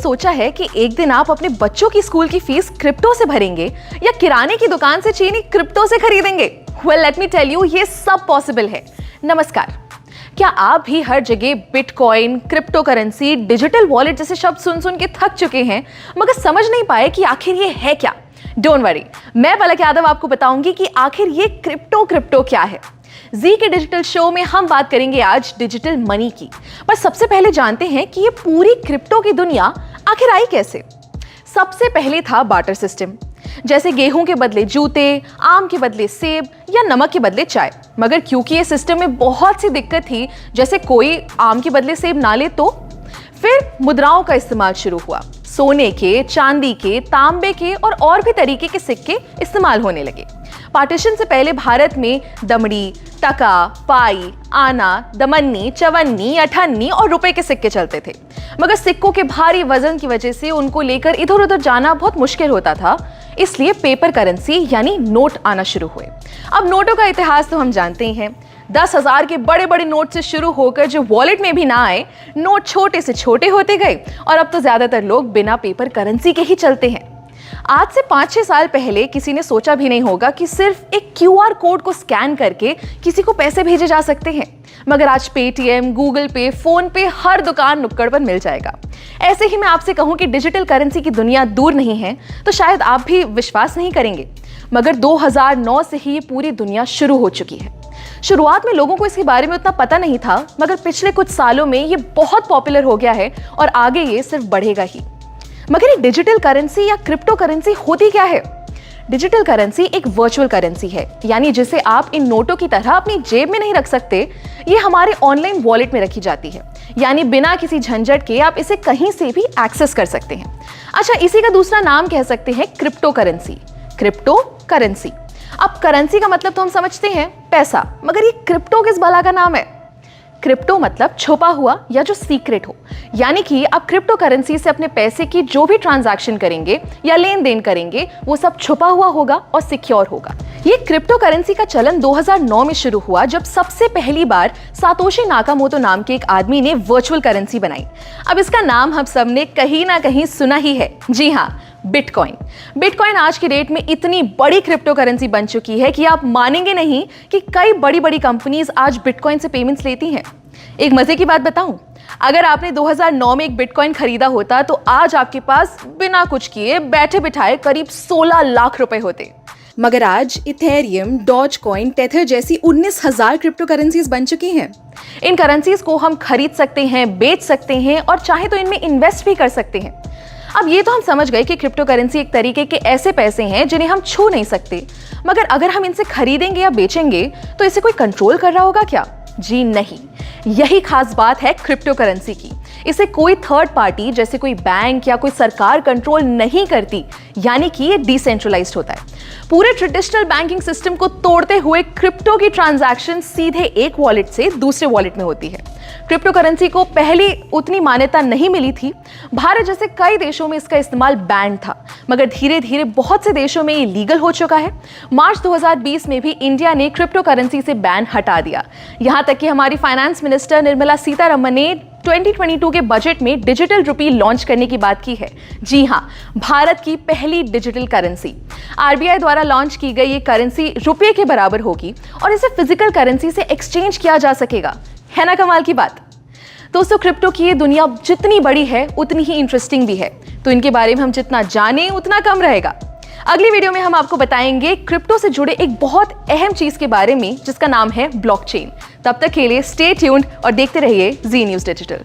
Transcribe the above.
सोचा है कि एक दिन आप अपने बच्चों की स्कूल की फीस क्रिप्टो से भरेंगे या किराने की दुकान से चीनी क्रिप्टो से खरीदेंगे? Well, let me tell you, ये सब पॉसिबल है। नमस्कार। क्या आप भी हर जगह bitcoin, crypto currency, digital wallet जैसे शब्द सुन सुन के थक चुके हैं मगर समझ नहीं पाए कि आखिर ये है क्या? डोंट वरी, मैं पलक यादव आपको बताऊंगी कि आखिर ये क्रिप्टो क्या है। जी के डिजिटल शो में हम बात करेंगे आज डिजिटल मनी की। पर सबसे पहले जानते हैं कि ये पूरी क्रिप्टो की दुनिया आखिर आई कैसे। सबसे पहले था बार्टर सिस्टम, जैसे गेहूं के बदले जूते, आम के बदले सेब या नमक के बदले चाय। मगर क्योंकि ये सिस्टम में बहुत सी दिक्कत थी, जैसे कोई आम के बदले सेब ना ले तो फिर मुद्राओं का इस्तेमाल शुरू हुआ। सोने के, चांदी के, तांबे के और भी तरीके के सिक्के इस्तेमाल होने लगे। पार्टीशन से पहले भारत में दमड़ी, टका, पाई, आना, दमन्नी, चवन्नी, अठन्नी और रुपए के सिक्के चलते थे। मगर सिक्कों के भारी वजन की वजह से उनको लेकर इधर उधर जाना बहुत मुश्किल होता था, इसलिए पेपर करेंसी यानी नोट आना शुरू हुए। अब नोटों का इतिहास तो हम जानते ही हैं। 10,000 के बड़े बड़े नोट से शुरू होकर जो वॉलेट में भी ना आए, नोट छोटे से छोटे होते गए और अब तो ज्यादातर लोग बिना पेपर करेंसी के ही चलते हैं। आज से 5-6 साल पहले किसी ने सोचा भी नहीं होगा कि सिर्फ एक QR कोड को स्कैन करके किसी को पैसे भेजे जा सकते हैं। मगर आज पेटीएम, गूगल पे, फोन पे हर दुकान नुक्कड़ पर मिल जाएगा। ऐसे ही मैं आपसे कहूं कि डिजिटल करेंसी की दुनिया दूर नहीं है तो शायद आप भी विश्वास नहीं करेंगे, मगर 2009 से ही ये पूरी दुनिया शुरू हो चुकी है। शुरुआत में लोगों को इसके बारे में उतना पता नहीं था, मगर पिछले कुछ सालों में ये बहुत पॉपुलर हो गया है और आगे ये सिर्फ बढ़ेगा ही। मगर ये डिजिटल करेंसी या क्रिप्टो करेंसी होती क्या है? डिजिटल करेंसी एक वर्चुअल करेंसी है, यानी जिसे आप इन नोटों की तरह अपनी जेब में नहीं रख सकते। ये हमारे ऑनलाइन वॉलेट में रखी जाती है, यानी बिना किसी झंझट के आप इसे कहीं से भी एक्सेस कर सकते हैं। अच्छा, इसी का दूसरा नाम कह सकते हैं क्रिप्टो करेंसी। Crypto currency. अब करेंसी का मतलब तो हम समझते हैं पैसा, मगर ये क्रिप्टो किस भला का नाम है? क्रिप्टो मतलब छुपा हुआ या जो सीक्रेट हो, यानी कि आप क्रिप्टो करेंसी से अपने पैसे की जो भी ट्रांजैक्शन करेंगे या लेन देन करेंगे वो सब छुपा हुआ होगा और सिक्योर होगा। ये क्रिप्टो करेंसी का चलन 2009 में शुरू हुआ, जब सबसे पहली बार सातोशी नाकामोटो नाम के एक आदमी ने वर्चुअल करेंसी बनाई। अब इसका नाम हम सब ने कहीं ना कहीं सुना ही है। जी हाँ, बिटकॉइन। बिटकॉइन आज की डेट में इतनी बड़ी क्रिप्टो करेंसी बन चुकी है कि आप मानेंगे नहीं कि कई बड़ी बड़ी कंपनीज आज बिटकॉइन से पेमेंट्स लेती हैं। एक मजे की बात बताऊं, अगर आपने 2009 में एक बिटकॉइन खरीदा होता तो आज आपके पास बिना कुछ किए बैठे बिठाए करीब 16 लाख रुपए होते। मगर आज इथेरियम, डॉज कॉइन, टेथर जैसी 19,000 क्रिप्टो करेंसीज बन चुकी हैं। इन करेंसीज को हम खरीद सकते हैं, बेच सकते हैं और चाहे तो इनमें इन्वेस्ट भी कर सकते हैं। अब ये तो हम समझ गए कि क्रिप्टो करेंसी एक तरीके के ऐसे पैसे हैं जिन्हें हम छू नहीं सकते, मगर अगर हम इनसे खरीदेंगे या बेचेंगे तो इसे कोई कंट्रोल कर रहा होगा क्या? जी नहीं, यही खास बात है क्रिप्टो करेंसी की। इसे कोई थर्ड पार्टी जैसे कोई बैंक या कोई सरकार कंट्रोल नहीं करती, यानी कि ये डिसेंट्रलाइज्ड होता है। पूरे ट्रेडिशनल बैंकिंग सिस्टम को तोड़ते हुए क्रिप्टो की ट्रांजैक्शन सीधे एक वॉलेट से दूसरे वॉलेट में होती है। क्रिप्टो करेंसी को पहले उतनी मान्यता नहीं मिली थी। भारत जैसे कई देशों में इसका इस्तेमाल बैन था, मगर धीरे धीरे बहुत से देशों में ये लीगल हो चुका है। मार्च 2020 में भी इंडिया ने क्रिप्टो करेंसी से बैन हटा दिया। यहां तक कि हमारी फाइनेंस मिनिस्टर निर्मला सीतारमण ने 2022 के बजट में डिजिटल रुपी लॉन्च करने की बात की है। जी हाँ, भारत की पहली डिजिटल करेंसी। RBI द्वारा लॉन्च की गई ये करेंसी रुपये के बराबर होगी और इसे फिजिकल करेंसी से एक्सचेंज किया जा सकेगा। है ना कमाल की बात? दोस्तों, क्रिप्टो की ये दुनिया जितनी बड़ी है उतनी ही इंटरेस्टिंग भी है, तो इनके बारे में हम जितना जानें उतना कम रहेगा। अगली वीडियो में हम आपको बताएंगे क्रिप्टो से जुड़े एक बहुत अहम चीज के बारे में जिसका नाम है ब्लॉकचेन। तब तक के लिए स्टे ट्यून्ड और देखते रहिए जी न्यूज़ डिजिटल।